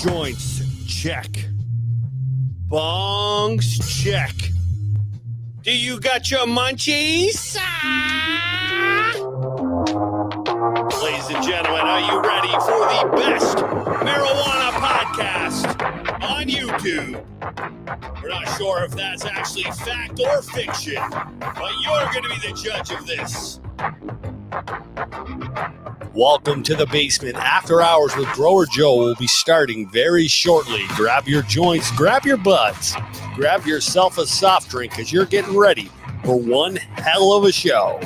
Joints, check. Bongs, check. Do you got your munchies? Ladies and gentlemen, are you ready for the best marijuana podcast on YouTube? We're not sure if that's actually fact or fiction, but you're going to be the judge of this. Welcome to the basement. After Hours with Grower Joe will be starting very shortly. Grab your joints, grab your buds, grab yourself a soft drink because you're getting ready for one hell of a show.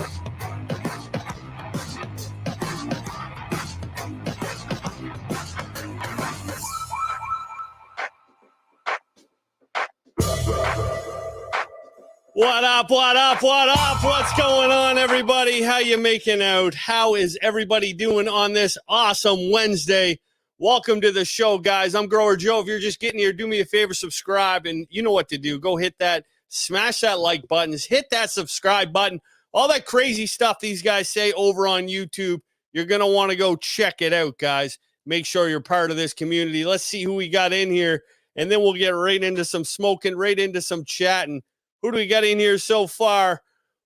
What up, what up, what up? What's going on, everybody? How you making out? How is everybody doing on this awesome Wednesday? Welcome to the show, guys. I'm Grower Joe. If you're just getting here, do me a favor, subscribe, and you know what to do. Go hit that, smash that like button, hit that subscribe button. All that crazy stuff these guys say over on YouTube, you're going to want to go check it out, guys. Make sure you're part of this community. Let's see who we got in here, and then we'll get right into some smoking, right into some chatting. Who do we got in here so far?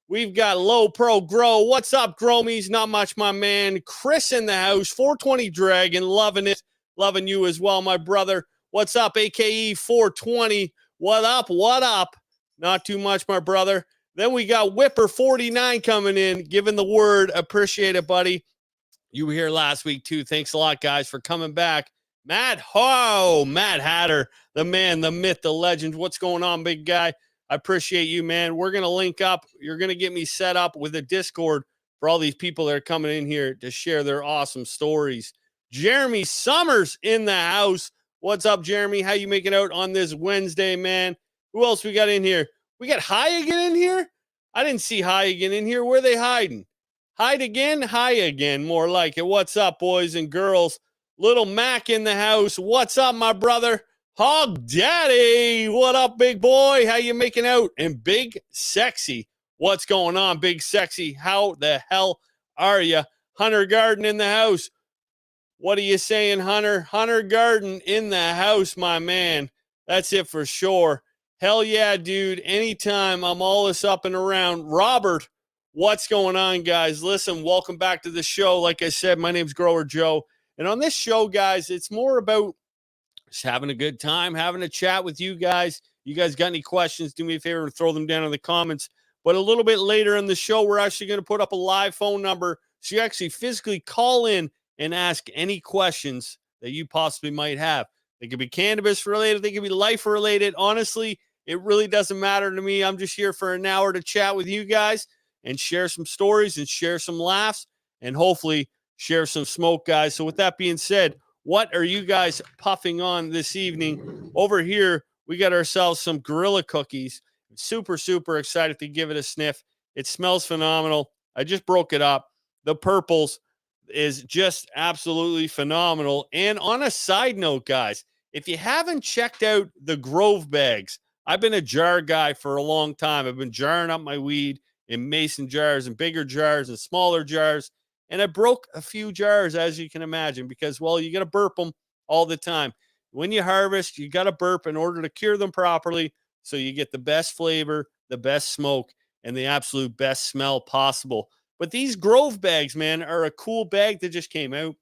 We've got Low Pro Grow. What's up, Gromies? Not much, my man. Chris in the house. 420 Dragon. Loving it. Loving you as well, my brother. What's up, AKE 420? What up? What up? Not too much, my brother. Then we got Whipper 49 coming in, giving the word. Appreciate it, buddy. You were here last week, too. Thanks a lot, guys, for coming back. Matt Hatter, the man, the myth, the legend. What's going on, big guy? I appreciate you, man. We're going to link up. You're going to get me set up with a Discord for all these people that are coming in here to share their awesome stories. Jeremy Summers in the house. What's up, Jeremy? How you making out on this Wednesday, man? Who else we got in here? We got High again in here? I didn't see High again in here. Where are they hiding? Hide again? High again, more like it. What's up, boys and girls? Little Mac in the house. What's up, my brother? Hog Daddy, what up, big boy? How you making out? And Big Sexy, what's going on, Big Sexy? How the hell are you? Hunter Garden in the house. What are you saying, Hunter? Hunter Garden in the house, my man. That's it for sure. Hell yeah, dude. Anytime, I'm all this up and around. Robert, what's going on, guys? Listen, welcome back to the show. Like I said, my name's Grower Joe. And on this show, guys, it's more about just having a good time, having a chat with you guys. You guys got any questions, do me a favor and throw them down in the comments. But a little bit later in the show, we're actually going to put up a live phone number so you actually physically call in and ask any questions that you possibly might have. They could be cannabis related. They could be life related. Honestly, it really doesn't matter to me. I'm just here for an hour to chat with you guys and share some stories and share some laughs and hopefully share some smoke, guys. So with that being said, what are you guys puffing on this evening? Over here, we got ourselves some Gorilla cookies. Super, super excited to give it a sniff. It smells phenomenal. I just broke it up. The purples is just absolutely phenomenal. And on a side note, guys, if you haven't checked out the Grove bags, I've been a jar guy for a long time. I've been jarring up my weed in mason jars and bigger jars and smaller jars. And I broke a few jars, as you can imagine, because, well, you got to burp them all the time. When you harvest, you got to burp in order to cure them properly so you get the best flavor, the best smoke, and the absolute best smell possible. But these Grove bags, man, are a cool bag that just came out.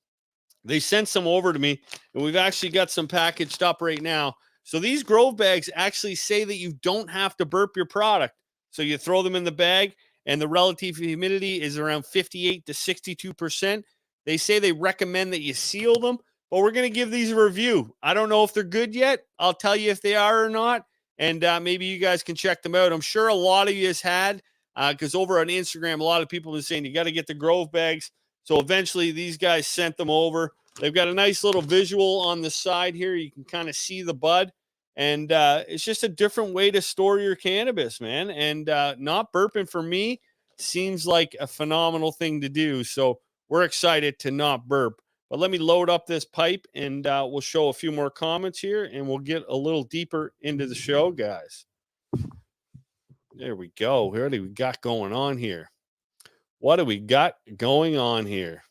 They sent some over to me, and we've actually got some packaged up right now. So these Grove bags actually say that you don't have to burp your product. So you throw them in the bag, and the relative humidity is around 58 to 62%. They say they recommend that you seal them, but we're going to give these a review. I don't know if they're good yet. I'll tell you if they are or not, and maybe you guys can check them out. I'm sure a lot of you has had, because over on Instagram, a lot of people have been saying you got to get the Grove bags. So eventually these guys sent them over. They've got a nice little visual on the side here. You can kind of see the bud. And it's just a different way to store your cannabis, man. And not burping for me seems like a phenomenal thing to do. So we're excited to not burp. But let me load up this pipe and we'll show a few more comments here and we'll get a little deeper into the show, guys. There we go. What do we got going on here? What do we got going on here?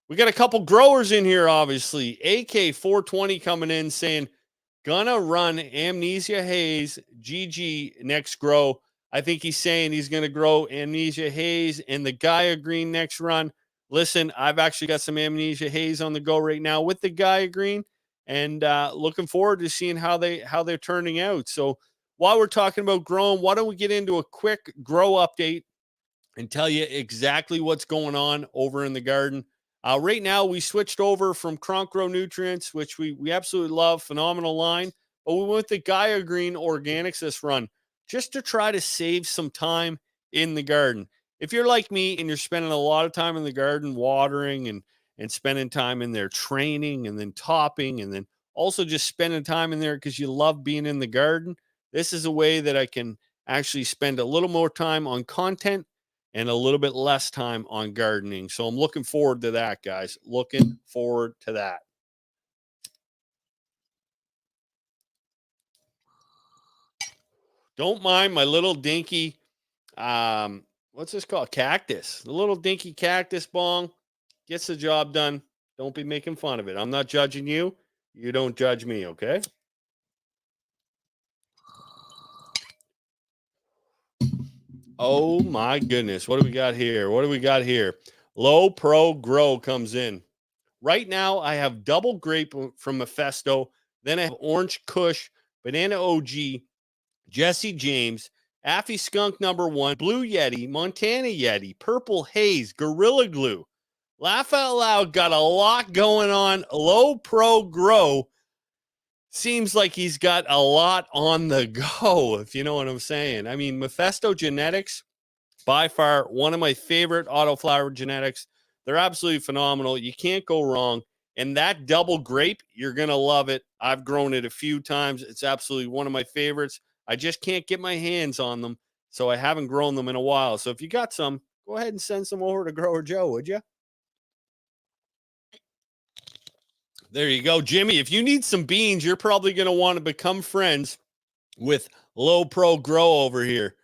We got a couple growers in here, obviously. AK420 coming in saying, gonna run Amnesia Haze GG next grow. I think he's saying he's gonna grow Amnesia Haze and the Gaia Green next run. Listen, I've actually got some Amnesia Haze on the go right now with the Gaia Green, and looking forward to seeing how they're turning out. So while we're talking about growing, why don't we get into a quick grow update and tell you exactly what's going on over in the garden. Right now, we switched over from Cronk Grow Nutrients, which we absolutely love, phenomenal line, but we went with the Gaia Green Organics this run just to try to save some time in the garden. If you're like me and you're spending a lot of time in the garden watering and spending time in there training and then topping and then also just spending time in there because you love being in the garden, this is a way that I can actually spend a little more time on content and a little bit less time on gardening. So I'm looking forward to that, guys. Looking forward to that. Don't mind my little dinky, what's this called? Cactus. The little dinky cactus bong gets the job done. Don't be making fun of it. I'm not judging you. You don't judge me, okay? Oh my goodness. What do we got here? What do we got here? Low Pro Grow comes in. Right now, I have double grape from Mephisto. Then I have Orange Kush, Banana OG, Jesse James, Affy Skunk #1, Blue Yeti, Montana Yeti, Purple Haze, Gorilla Glue. Laugh Out Loud got a lot going on. Low Pro Grow seems like he's got a lot on the go, if you know what I'm saying. I mean, Mephisto Genetics, by far one of my favorite autoflower genetics. They're absolutely phenomenal. You can't go wrong. And that double grape, you're going to love it. I've grown it a few times. It's absolutely one of my favorites. I just can't get my hands on them, so I haven't grown them in a while. So if you got some, go ahead and send some over to Grower Joe, would you? There you go, Jimmy. If you need some beans, you're probably going to want to become friends with Low Pro Grow over here.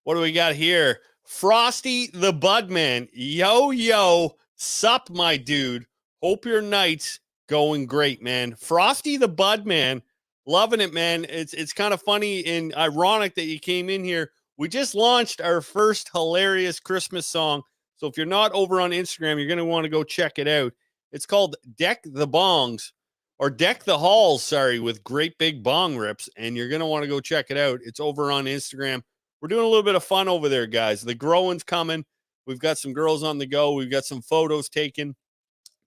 What do we got here? Frosty the Budman. Yo, sup, my dude. Hope your night's going great, man. Frosty the Budman. Loving it, man. It's kind of funny and ironic that you came in here. We just launched our first hilarious Christmas song. So if you're not over on Instagram, you're going to want to go check it out. It's called Deck the Bongs or Deck the Halls, sorry, with great big bong rips. And you're going to want to go check it out. It's over on Instagram. We're doing a little bit of fun over there, guys. The growing's coming. We've got some girls on the go. We've got some photos taken.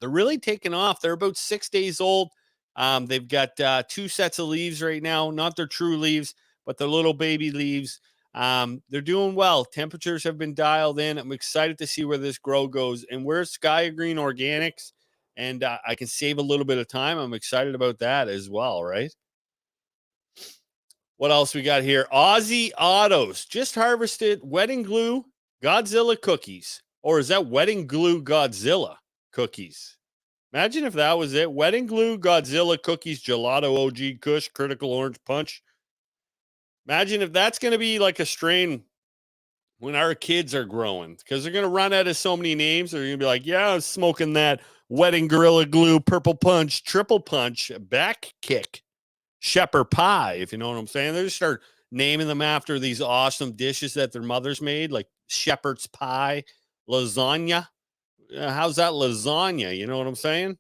They're really taking off. They're about 6 days old. They've got 2 sets of leaves right now, not their true leaves, but their little baby leaves. They're doing well. Temperatures have been dialed in. I'm excited to see where this grow goes. And we're Sky Green Organics, and I can save a little bit of time. I'm excited about that as well, right? What else we got here? Aussie Autos just harvested wedding glue Godzilla cookies. Or is that wedding glue Godzilla cookies? Imagine if that was it. Wedding glue Godzilla cookies, gelato OG Kush, critical orange punch. Imagine if that's going to be like a strain when our kids are growing, because they're going to run out of so many names. They're going to be like, yeah, I was smoking that wedding gorilla glue, purple punch, triple punch, back kick, shepherd pie, if you know what I'm saying. They just start naming them after these awesome dishes that their mothers made, like shepherd's pie, lasagna. How's that lasagna? You know what I'm saying?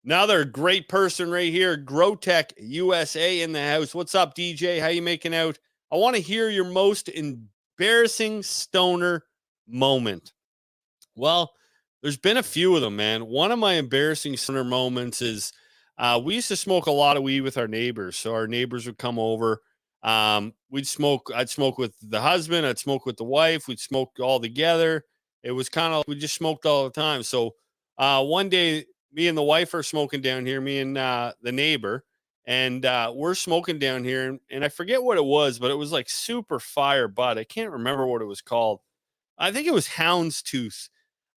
Another great person right here, Growtech USA in the house. What's up, DJ? How you making out? I want to hear your most embarrassing stoner moment. Well, there's been a few of them, man. One of my embarrassing stoner moments is we used to smoke a lot of weed with our neighbors. So our neighbors would come over. We'd smoke. I'd smoke with the husband. I'd smoke with the wife. We'd smoke all together. It was kind of like we just smoked all the time. So one day, me and the wife are smoking down here, me and the neighbor, and we're smoking down here. And I forget what it was, but it was like super fire bud. I can't remember what it was called. I think it was Houndstooth.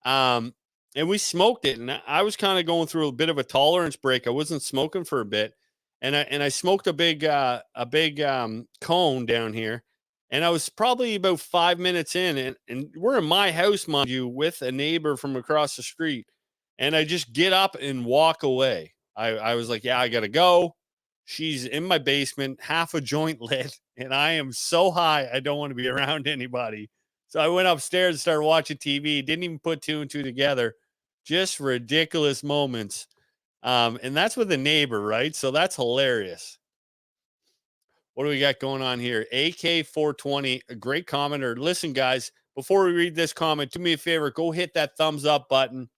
Um, and we smoked it, and I was kind of going through a bit of a tolerance break. I wasn't smoking for a bit, and I smoked a big cone down here, and I was probably about 5 minutes in, and we're in my house, mind you, with a neighbor from across the street. And I just get up and walk away. I was like, yeah, I got to go. She's in my basement, half a joint lit, and I am so high, I don't want to be around anybody. So I went upstairs and started watching TV, didn't even put two and two together. Just ridiculous moments. And that's with a neighbor, right? So that's hilarious. What do we got going on here? AK420, a great commenter. Listen, guys, before we read this comment, do me a favor, go hit that thumbs up button.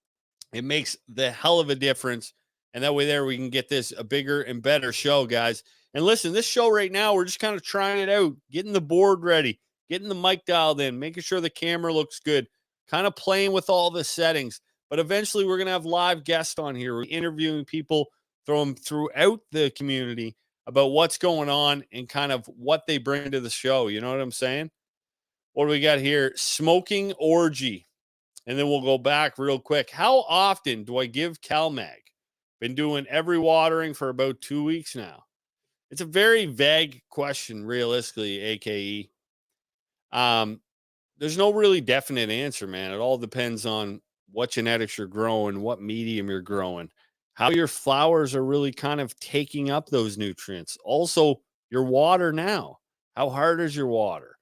It makes the hell of a difference. And that way there we can get this a bigger and better show, guys. And listen, this show right now, we're just kind of trying it out, getting the board ready, getting the mic dialed in, making sure the camera looks good, kind of playing with all the settings. But eventually we're going to have live guests on here. We're interviewing people from throughout the community about what's going on and kind of what they bring to the show. You know what I'm saying? What do we got here? Smoking orgy. And then we'll go back real quick. How often do I give CalMag? Been doing every watering for about 2 weeks now. It's a very vague question, realistically, AKE. There's no really definite answer, man. It all depends on what genetics you're growing, what medium you're growing, how your flowers are really kind of taking up those nutrients. Also, your water now. How hard is your water?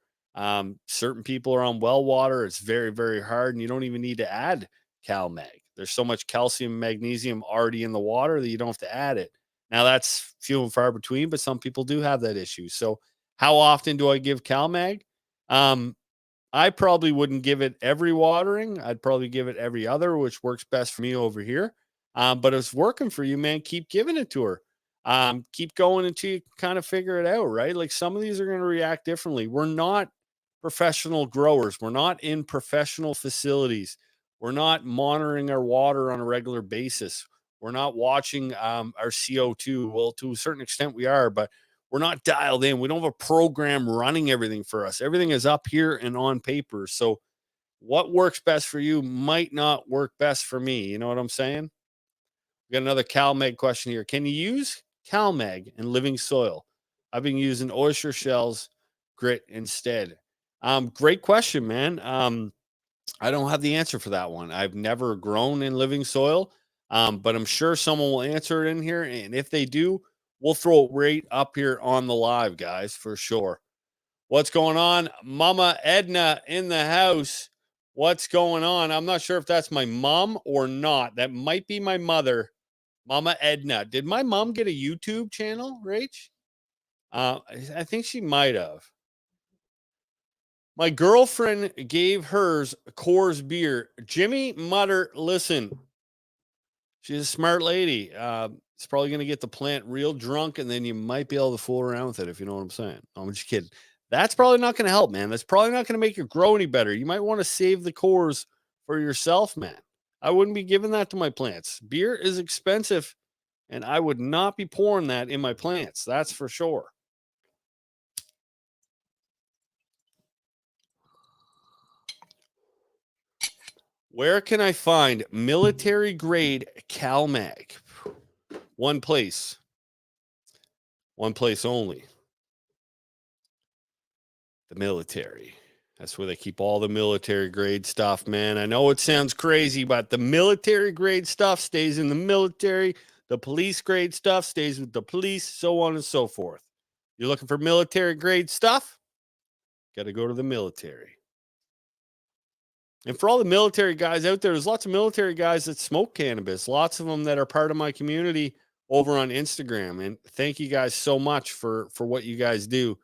Certain people are on well water. It's very, very hard, and you don't even need to add CalMag. There's so much calcium and magnesium already in the water that you don't have to add it. Now, that's few and far between, but some people do have that issue. So, how often do I give CalMag? I probably wouldn't give it every watering. I'd probably give it every other, which works best for me over here. But it's working for you, man. Keep giving it to her. Keep going until you kind of figure it out, right? Like some of these are going to react differently. We're not professional growers. We're not in professional facilities. We're not monitoring our water on a regular basis. We're not watching our CO2. Well, to a certain extent, we are, but we're not dialed in. We don't have a program running everything for us. Everything is up here and on paper. So what works best for you might not work best for me. You know what I'm saying? We got another CalMag question here. Can you use CalMag in living soil? I've been using oyster shells grit instead. Great question, man. I don't have the answer for that one. I've never grown in living soil, but I'm sure someone will answer it in here. And if they do, we'll throw it right up here on the live, guys, for sure. What's going on? Mama Edna in the house. What's going on? I'm not sure if that's my mom or not. That might be my mother, Mama Edna. Did my mom get a YouTube channel, Rach? I think she might have. My girlfriend gave hers Coors beer. Jimmy Mutter, listen, she's a smart lady. It's probably going to get the plant real drunk, and then you might be able to fool around with it, if you know what I'm saying. I'm just kidding. That's probably not going to help, man. That's probably not going to make it grow any better. You might want to save the Coors for yourself, man. I wouldn't be giving that to my plants. Beer is expensive, and I would not be pouring that in my plants. That's for sure. Where can I find military grade CalMag? One place only. The military. That's where they keep all the military grade stuff, man. I know it sounds crazy, but the military grade stuff stays in the military. The police grade stuff stays with the police, so on and so forth. You're looking for military grade stuff? Got to go to the military. And for all the military guys out there, there's lots of military guys that smoke cannabis, lots of them that are part of my community over on Instagram. And thank you guys so much for what you guys do.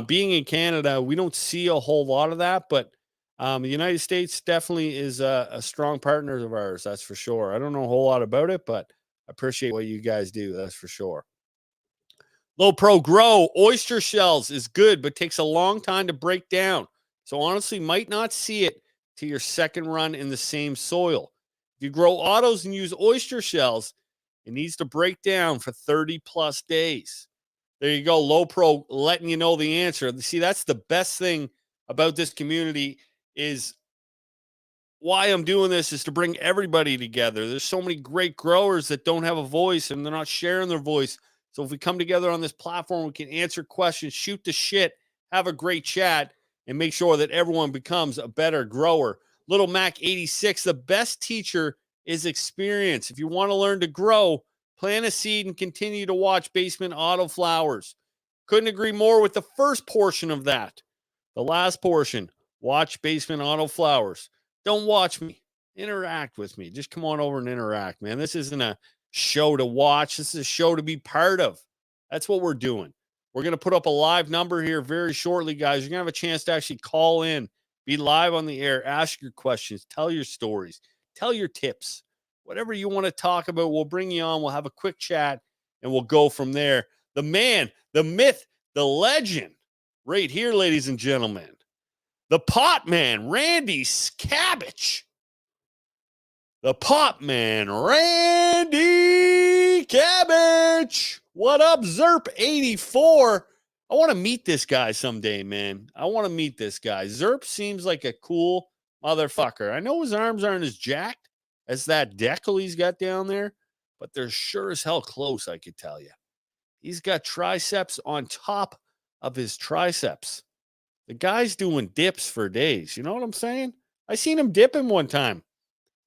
Being in Canada, we don't see a whole lot of that, but the United States definitely is a strong partner of ours. That's for sure. I don't know a whole lot about it, but I appreciate what you guys do. That's for sure. Low Pro Grow oyster shells is good, but takes a long time to break down. So honestly, might not see it to your second run in the same soil. If you grow autos and use oyster shells, it needs to break down for 30 plus days. There you go. Low Pro letting you know the answer. See, that's the best thing about this community is why I'm doing this is to bring everybody together. There's so many great growers that don't have a voice and they're not sharing their voice. So if we come together on this platform, we can answer questions, shoot the shit, have a great chat, and make sure that everyone becomes a better grower. Little Mac 86, the best teacher is experience. If you want to learn to grow, plant a seed and continue to watch Basement Auto Flowers. Couldn't agree more with the first portion of that. The last portion, watch Basement Auto Flowers. Don't watch me. Interact with me. Just come on over and interact, man. This isn't a show to watch. This is a show to be part of. That's what we're doing. We're going to put up a live number here very shortly, guys. You're going to have a chance to actually call in, be live on the air, ask your questions, tell your stories, tell your tips. Whatever you want to talk about, we'll bring you on. We'll have a quick chat, and we'll go from there. The man, the myth, the legend, right here, ladies and gentlemen. The pot man, Randy Cabbage. The pot man, Randy Cabbage. What up, Zerp84? I want to meet this guy someday, man. I want to meet this guy. Zerp seems like a cool motherfucker. I know his arms aren't as jacked as that decal he's got down there, but they're sure as hell close, I could tell you. He's got triceps on top of his triceps. The guy's doing dips for days. You know what I'm saying? I seen him dipping one time.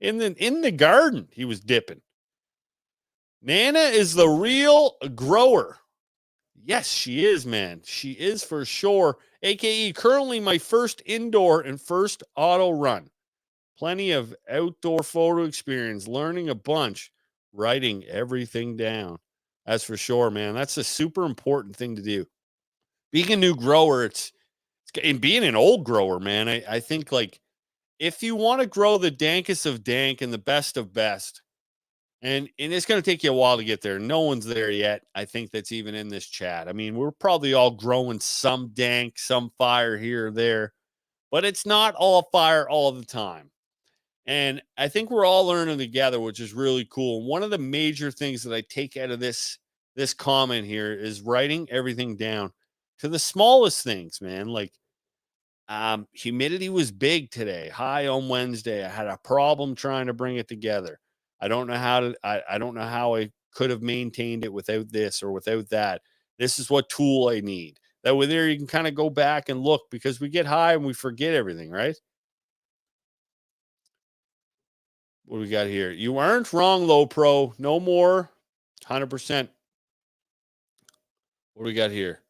In the garden, he was dipping. Nana is the real grower. Yes, she is, man. She is for sure. AKA currently my first indoor and first auto run. Plenty of outdoor photo experience, learning a bunch, writing everything down. That's for sure, man. That's a super important thing to do. Being a new grower, and being an old grower, man, I think like if you want to grow the dankest of dank and the best of best, and it's going to take you a while to get there. No one's there yet. I think that's even in this chat. I mean, we're probably all growing some dank, some fire here or there, but it's not all fire all the time. And I think we're all learning together, which is really cool. One of the major things that I take out of this comment here is writing everything down to the smallest things, man. Like humidity was big today, high on Wednesday. I had a problem trying to bring it together. I don't know how to, I don't know how I could have maintained it without this or without that. This is what tool I need. That way there you can kind of go back and look, because we get high and we forget everything, right? What do we got here? You aren't wrong, Low Pro. No more. 100%. What do we got here?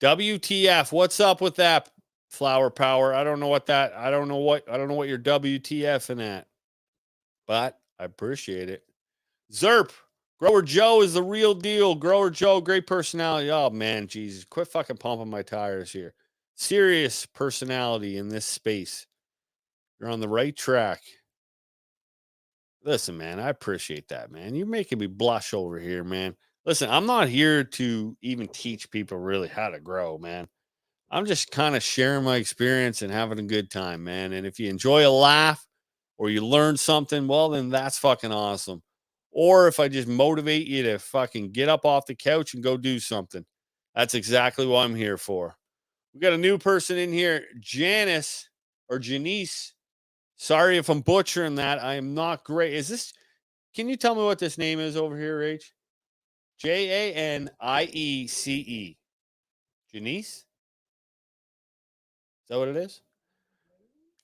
WTF. What's up with that, Flower Power? I don't know what you're WTFing at, but I appreciate it. Zerp. Grower Joe is the real deal. Grower Joe, great personality. Oh, man, Jesus. Quit fucking pumping my tires here. Serious personality in this space. You're on the right track. Listen, man, I appreciate that, man. You're making me blush over here, man. Listen, I'm not here to even teach people really how to grow, man. I'm just kind of sharing my experience and having a good time, man. And if you enjoy a laugh or you learn something, well, then that's fucking awesome. Or if I just motivate you to fucking get up off the couch and go do something, that's exactly what I'm here for. We got a new person in here, Janice or Janice. Sorry if I'm butchering that. I am not great. Can you tell me what this name is over here, Rach? Janiece. Janice? Is that what it is?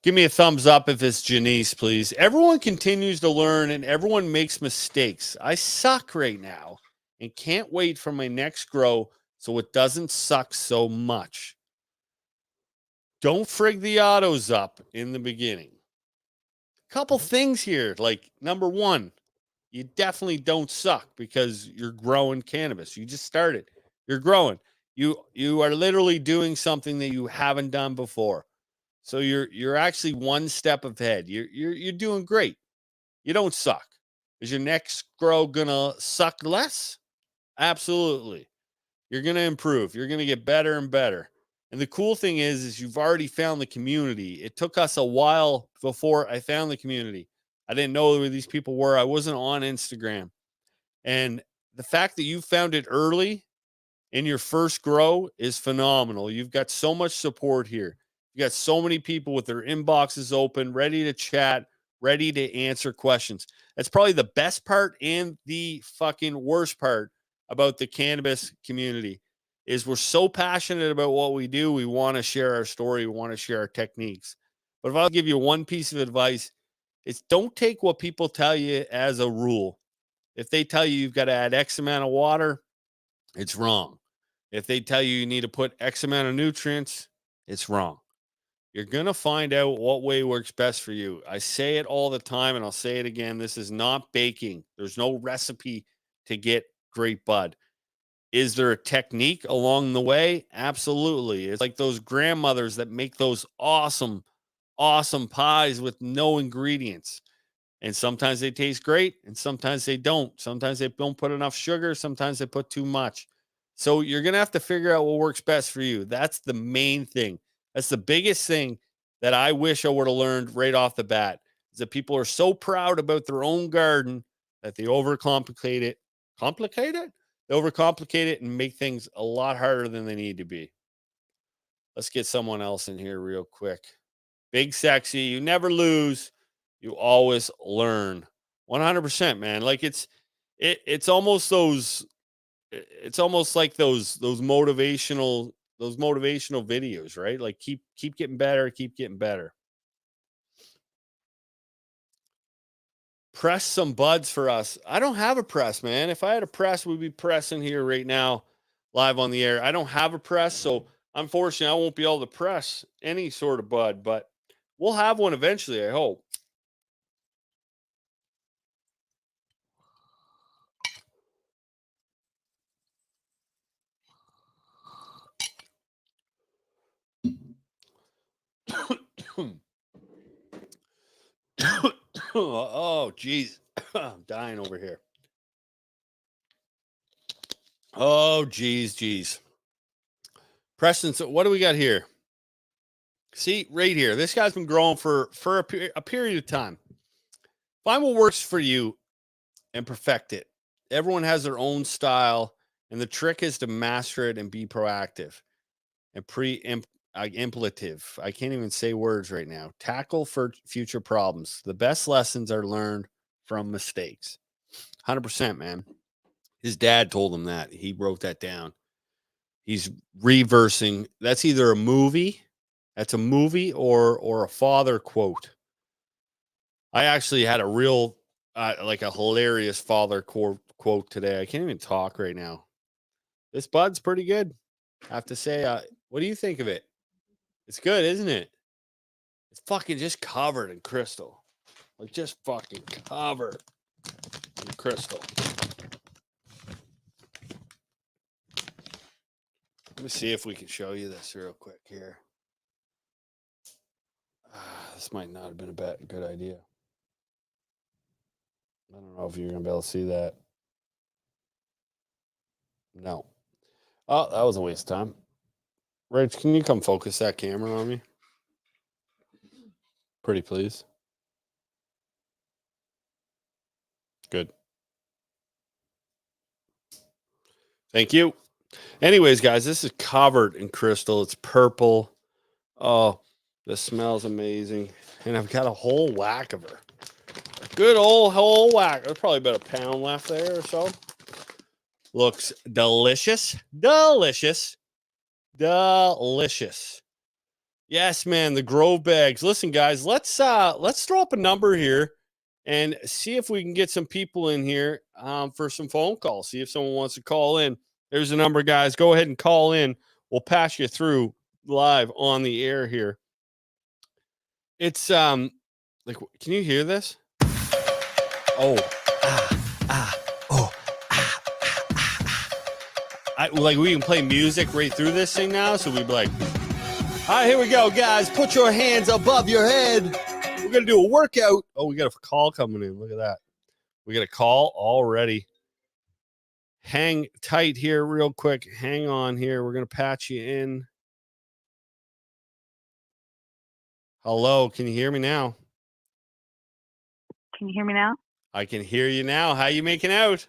Give me a thumbs up if it's Janice, please. Everyone continues to learn and everyone makes mistakes. I suck right now and can't wait for my next grow so it doesn't suck so much. Don't frig the autos up in the beginning. Couple things here. Like, number one, you definitely don't suck because you're growing cannabis. You just started. You're growing. You are literally doing something that you haven't done before. So you're actually one step ahead. You're doing great. You don't suck. Is your next grow gonna suck less? Absolutely. You're gonna improve. You're gonna get better and better. And the cool thing is you've already found the community. It took us a while before I found the community. I didn't know who these people were. I wasn't on Instagram. And the fact that you found it early in your first grow is phenomenal. You've got so much support here. You got so many people with their inboxes open, ready to chat, ready to answer questions. That's probably the best part and the fucking worst part about the cannabis community is we're so passionate about what we do. We want to share our story. We want to share our techniques. But if I'll give you one piece of advice, It's don't take what people tell you as a rule. If they tell you you've got to add X amount of water, it's wrong. If they tell you you need to put X amount of nutrients, it's wrong. You're going to find out what way works best for you. I say it all the time, and I'll say it again. This is not baking. There's no recipe to get great bud. Is there a technique along the way? Absolutely. It's like those grandmothers that make those awesome, awesome pies with no ingredients. And sometimes they taste great and sometimes they don't. Sometimes they don't put enough sugar. Sometimes they put too much. So you're going to have to figure out what works best for you. That's the main thing. That's the biggest thing that I wish I would have learned right off the bat is that people are so proud about their own garden that they overcomplicate it. Complicate it? They overcomplicate it and make things a lot harder than they need to be. Let's get someone else in here real quick. Big Sexy, you never lose. You always learn. 100%, man. Like it's almost like those motivational videos, right? Like keep getting better, keep getting better. Press some buds for us. I don't have a press, man. If I had a press, we'd be pressing here right now, live on the air. I don't have a press, so unfortunately, I won't be able to press any sort of bud, but we'll have one eventually, I hope. Oh, geez. I'm dying over here. Oh, geez. Preston, so what do we got here? See, right here. This guy's been growing for a period of time. Find what works for you and perfect it. Everyone has their own style, and the trick is to master it and be proactive and impletive. I can't even say words right now. Tackle for future problems. The best lessons are learned from mistakes. 100%, man. His dad told him that. He wrote that down. He's reversing. That's either a movie. That's a movie or a father quote. I actually had a real, like a hilarious father quote today. I can't even talk right now. This bud's pretty good. I have to say, what do you think of it? It's good, isn't it? It's fucking just covered in crystal. Like just fucking covered in crystal. Let me see if we can show you this real quick here. This might not have been a good idea. I don't know if you're going to be able to see that. No. Oh, that was a waste of time. Rach, can you come focus that camera on me? Pretty please. Good. Thank you. Anyways, guys, this is covered in crystal. It's purple. Oh, the smell's amazing. And I've got a whole whack of her. Good old whole whack. There's probably about a pound left there or so. Looks delicious. Delicious. Delicious. Yes, man, the Grove bags. Listen, guys, let's throw up a number here and see if we can get some people in here for some phone calls. See if someone wants to call in. There's a number, guys. Go ahead and call in. We'll pass you through live on the air here. It's like, can you hear this? Oh, like we can play music right through this thing now. So we'd be like, all right, here we go, guys. Put your hands above your head. We're going to do a workout. Oh, we got a call coming in. Look at that. We got a call already. Hang tight here real quick. Hang on here. We're going to patch you in. Hello. Can you hear me now? Can you hear me now? I can hear you now. How you making out?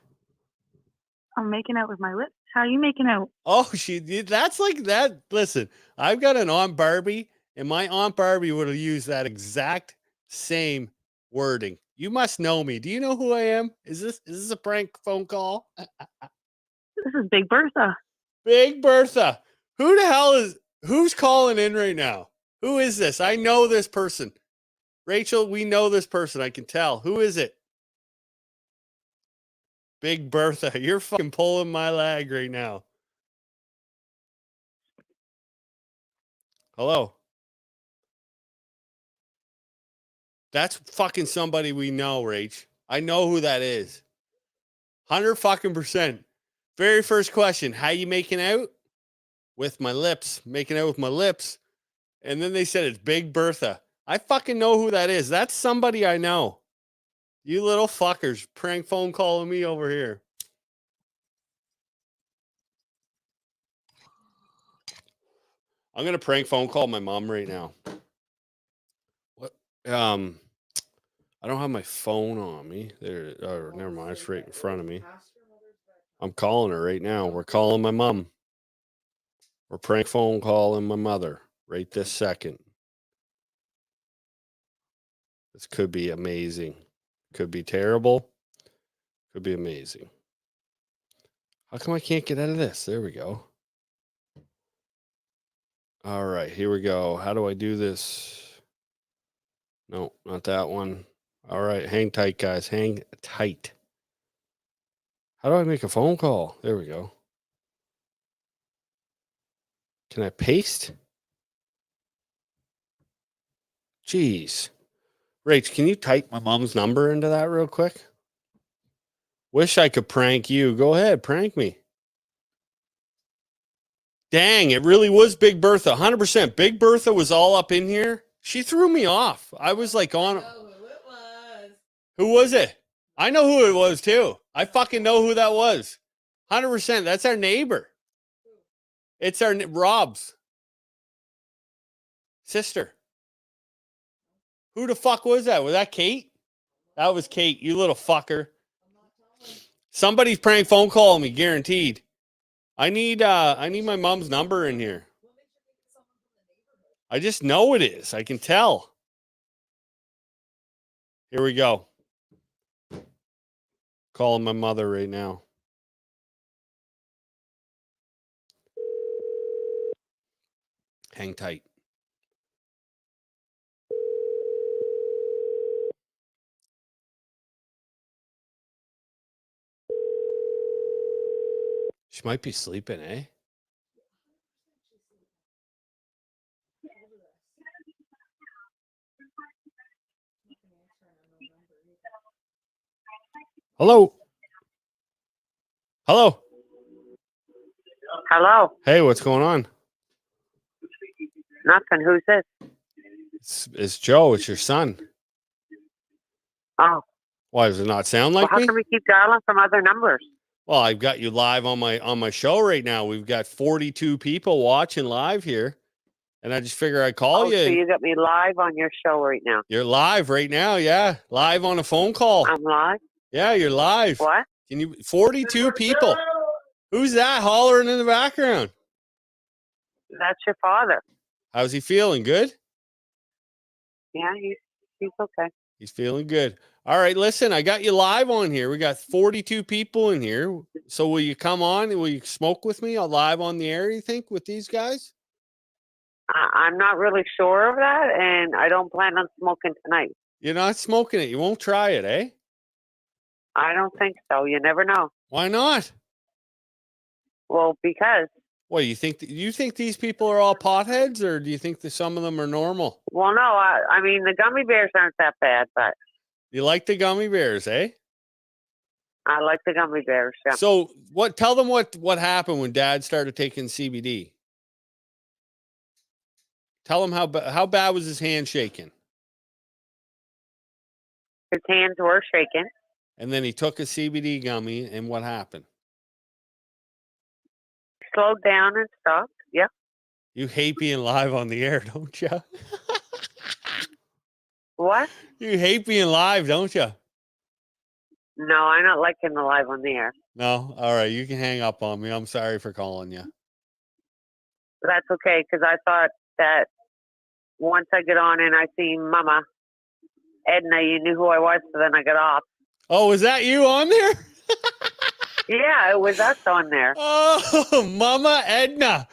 I'm making out with my lips. How are you making out? Oh, that's like that. Listen, I've got an Aunt Barbie, and my Aunt Barbie would have used that exact same wording. You must know me. Do you know who I am? Is this a prank phone call? This is Big Bertha. Big Bertha. Who's calling in right now? Who is this? I know this person. Rachel, we know this person. I can tell. Who is it? Big Bertha. You're fucking pulling my leg right now. Hello. That's fucking somebody we know, Rach. I know who that is. 100 fucking %. Very first question. How you making out? With my lips. Making out with my lips. And then they said it's Big Bertha. I fucking know who that is. That's somebody I know. You little fuckers. Prank phone calling me over here. I'm going to prank phone call my mom right now. What? I don't have my phone on me. There. Oh, never mind. It's right in front of me. I'm calling her right now. We're calling my mom. We're prank phone calling my mother right this second. This could be amazing. Could be terrible. Could be amazing. How come I can't get out of this? There we go. All right, here we go. How do I do this? No, not that one. All right, hang tight, guys. Hang tight. How do I make a phone call? There we go. Can I paste? Jeez. Rach, can you type my mom's number into that real quick? Wish I could prank you. Go ahead, prank me. Dang, it really was Big Bertha. 100%. Big Bertha was all up in here. She threw me off. I was like on. I know who it was. Who was it? I know who it was too. I fucking know who that was. 100%. That's our neighbor. It's our Rob's sister. Who the fuck was that? Was that Kate? That was Kate. You little fucker. Somebody's prank phone calling me, guaranteed. I need my mom's number in here. I just know it is. I can tell. Here we go. Calling my mother right now. Hang tight. She might be sleeping, eh? Hello. Hello. Hello. Hey, what's going on? Nothing. Who's this? It's Joe. It's your son. Oh. Why does it not sound Well, like how me? can we keep dialing from other numbers? Well, I've got you live on my show right now. We've got 42 people watching live here, and I just figure I'd call you. So you got me live on your show right now. You're live right now, yeah. Live on a phone call. I'm live. Yeah, you're live. What? Can you 42 people? Who's that hollering in the background? That's your father. How's he feeling? Good? Yeah, he's okay. He's feeling good. All right, listen, I got you live on here. We got 42 people in here. So will you come on? Will you smoke with me live on the air, you think, with these guys? I'm not really sure of that, and I don't plan on smoking tonight. You're not smoking it. You won't try it, eh? I don't think so. You never know. Why not? Well, because. What, you think these people are all potheads, or do you think that some of them are normal? Well, no, I mean, the gummy bears aren't that bad, but. You like the gummy bears, eh? I like the gummy bears, yeah. So tell them what happened when Dad started taking CBD. Tell him how bad was his hand shaking? His hands were shaking. And then he took a CBD gummy, and what happened? Slowed down and stopped, yeah. You hate being live on the air, don't you? What? You hate being live, don't you? No, I'm not liking the live on the air. No? All right, you can hang up on me. I'm sorry for calling you. That's okay, because I thought that once I get on and I see Mama Edna, you knew who I was, so then I got off. Oh, was that you on there? Yeah, it was us on there. Oh, Mama Edna.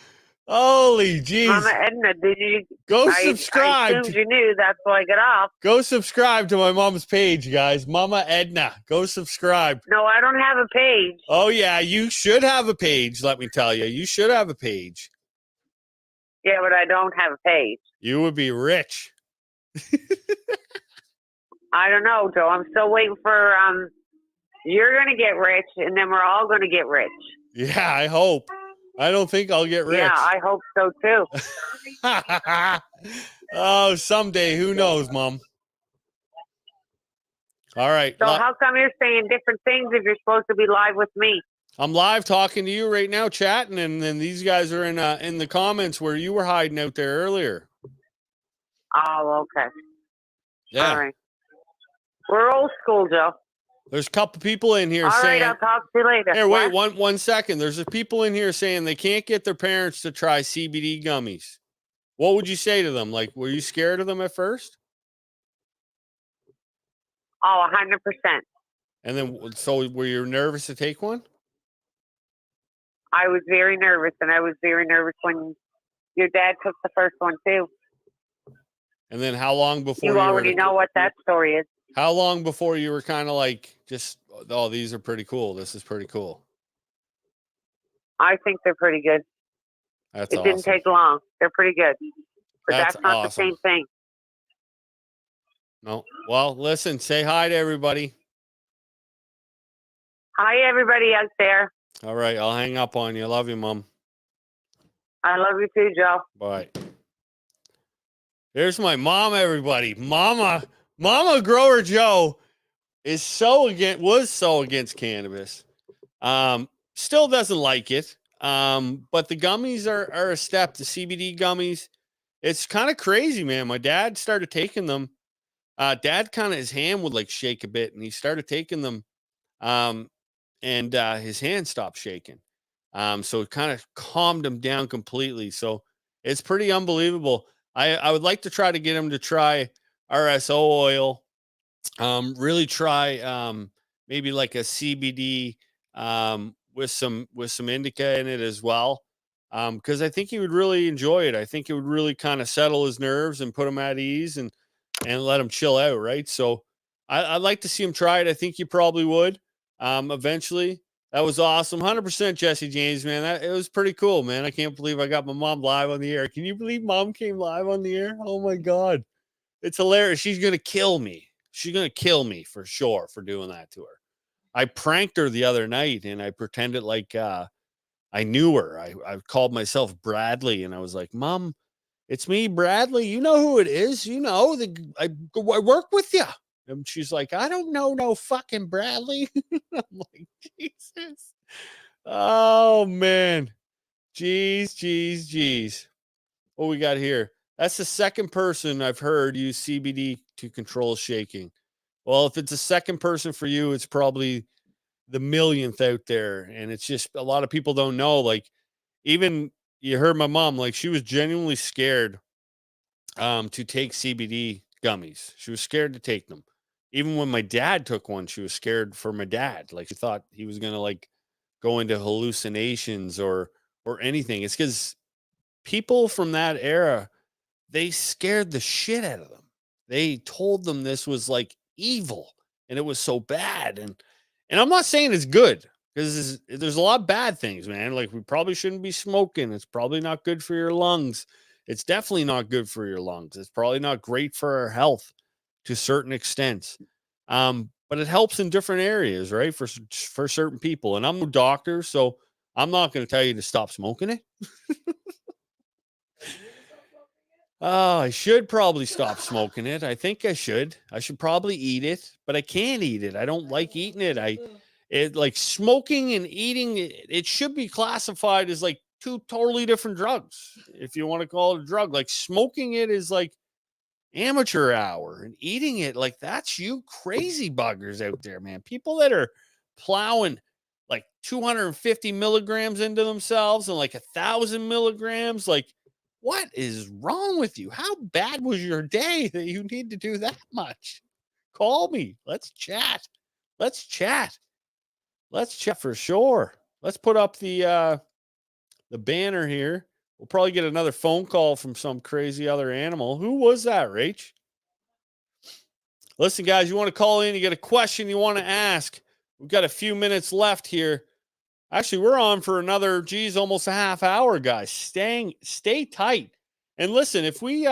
Holy jeez. Mama Edna, did you? Go I subscribe. assumed you knew. That's why I got off. Go subscribe to my mom's page, guys. Mama Edna. Go subscribe. No, I don't have a page. Oh, yeah. You should have a page, let me tell you. You should have a page. Yeah, but I don't have a page. You would be rich. I don't know, Joe. I'm still waiting for you're gonna get rich, and then we're all gonna get rich. Yeah, I hope. I don't think I'll get rich. Yeah, I hope so too. Oh, someday. Who knows, Mom? All right. So how come you're saying different things if you're supposed to be live with me? I'm live talking to you right now, chatting, and then these guys are in the comments where you were hiding out there earlier. Oh, okay. Yeah. All right. We're old school, Joe. There's a couple people in here saying. All right, I'll talk to you later. Here, wait one second. There's a people in here saying they can't get their parents to try CBD gummies. What would you say to them? Like, were you scared of them at first? Oh, 100%. And then, so were you nervous to take one? I was very nervous, and I was very nervous when your dad took the first one too. And then how long before you already know what that story is? How long before you were kind of like, just, oh, these are pretty cool. This is pretty cool. I think they're pretty good. That's awesome. It didn't take long. They're pretty good. But that's not awesome. the same thing. No. Well, listen, say hi to everybody. Hi, everybody out there. All right. I'll hang up on you. I love you, Mom. I love you too, Joe. Bye. There's my mom, everybody. Mama Grower Joe was so against cannabis. Still doesn't like it. But the gummies are a step. The CBD gummies, it's kind of crazy, man. My dad started taking them. Dad kind of, his hand would like shake a bit, and he started taking them. And his hand stopped shaking. So it kind of calmed him down completely. So it's pretty unbelievable. I would like to try to get him to try RSO oil. Really try maybe like a CBD with some indica in it as well. Because I think he would really enjoy it. I think it would really kind of settle his nerves and put him at ease and let him chill out, right? So I'd like to see him try it. I think he probably would eventually. That was awesome. 100% Jesse James, man. It was pretty cool, man. I can't believe I got my mom live on the air. Can you believe Mom came live on the air? Oh my God. It's hilarious. She's going to kill me. She's going to kill me for sure for doing that to her. I pranked her the other night and I pretended like I knew her. I called myself Bradley and I was like, Mom, it's me, Bradley. You know who it is. You know, I work with you. And she's like, I don't know no fucking Bradley. I'm like, Jesus. Oh, man. Jeez. What we got here? That's the second person I've heard use CBD to control shaking. Well, if it's a second person for you, it's probably the millionth out there. And it's just a lot of people don't know. Like, even you heard my mom, like, she was genuinely scared to take CBD gummies. She was scared to take them. Even when my dad took one, she was scared for my dad. Like, she thought he was going to like go into hallucinations or anything. It's because people from that era, they scared the shit out of them. They told them this was like evil and it was so bad. And I'm not saying it's good because there's a lot of bad things, man. Like, we probably shouldn't be smoking. It's probably not good for your lungs. It's definitely not good for your lungs. It's probably not great for our health to certain extents. But it helps in different areas, right? For certain people. And I'm no doctor, so I'm not going to tell you to stop smoking it. Oh, I should probably stop smoking it. I think I should. I should probably eat it, but I can't eat it. I don't like eating it. It like smoking and eating it should be classified as like two totally different drugs. If you want to call it a drug, like smoking it is like amateur hour and eating it, like, that's you crazy buggers out there, man. People that are plowing like 250 milligrams into themselves and like 1,000 milligrams, like, what is wrong with you? How bad was your day that you need to do that much? Call me. Let's chat. Let's chat for sure. Let's put up the banner here. We'll probably get another phone call from some crazy other animal. Who was that, Rach? Listen, guys, you want to call in, you got a question you want to ask. We've got a few minutes left here. Actually, we're on for another, almost a half hour, guys. Stay tight. And listen, if we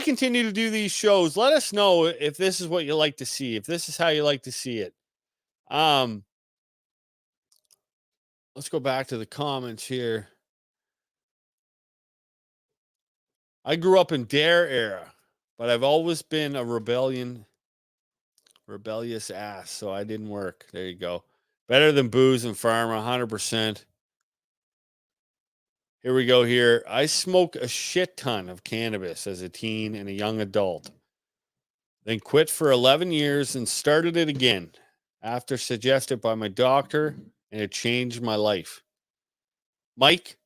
continue to do these shows, let us know if this is what you like to see, if this is how you like to see it. Let's go back to the comments here. I grew up in Dare era, but I've always been a rebellious ass, so I didn't work. There you go. Better than booze and pharma, 100%. Here we go here. I smoked a shit ton of cannabis as a teen and a young adult. Then quit for 11 years and started it again after suggested by my doctor, and it changed my life. Mike,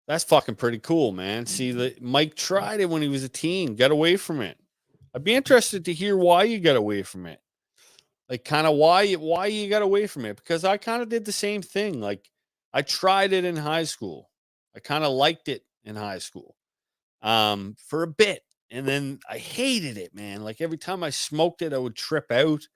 that's fucking pretty cool, man. See, Mike tried it when he was a teen, got away from it. I'd be interested to hear why you got away from it. Like, kind of why you got away from it, because I kind of did the same thing. Like, I tried it in high school. I kind of liked it in high school for a bit. And then I hated it, man. Like, every time I smoked it, I would trip out.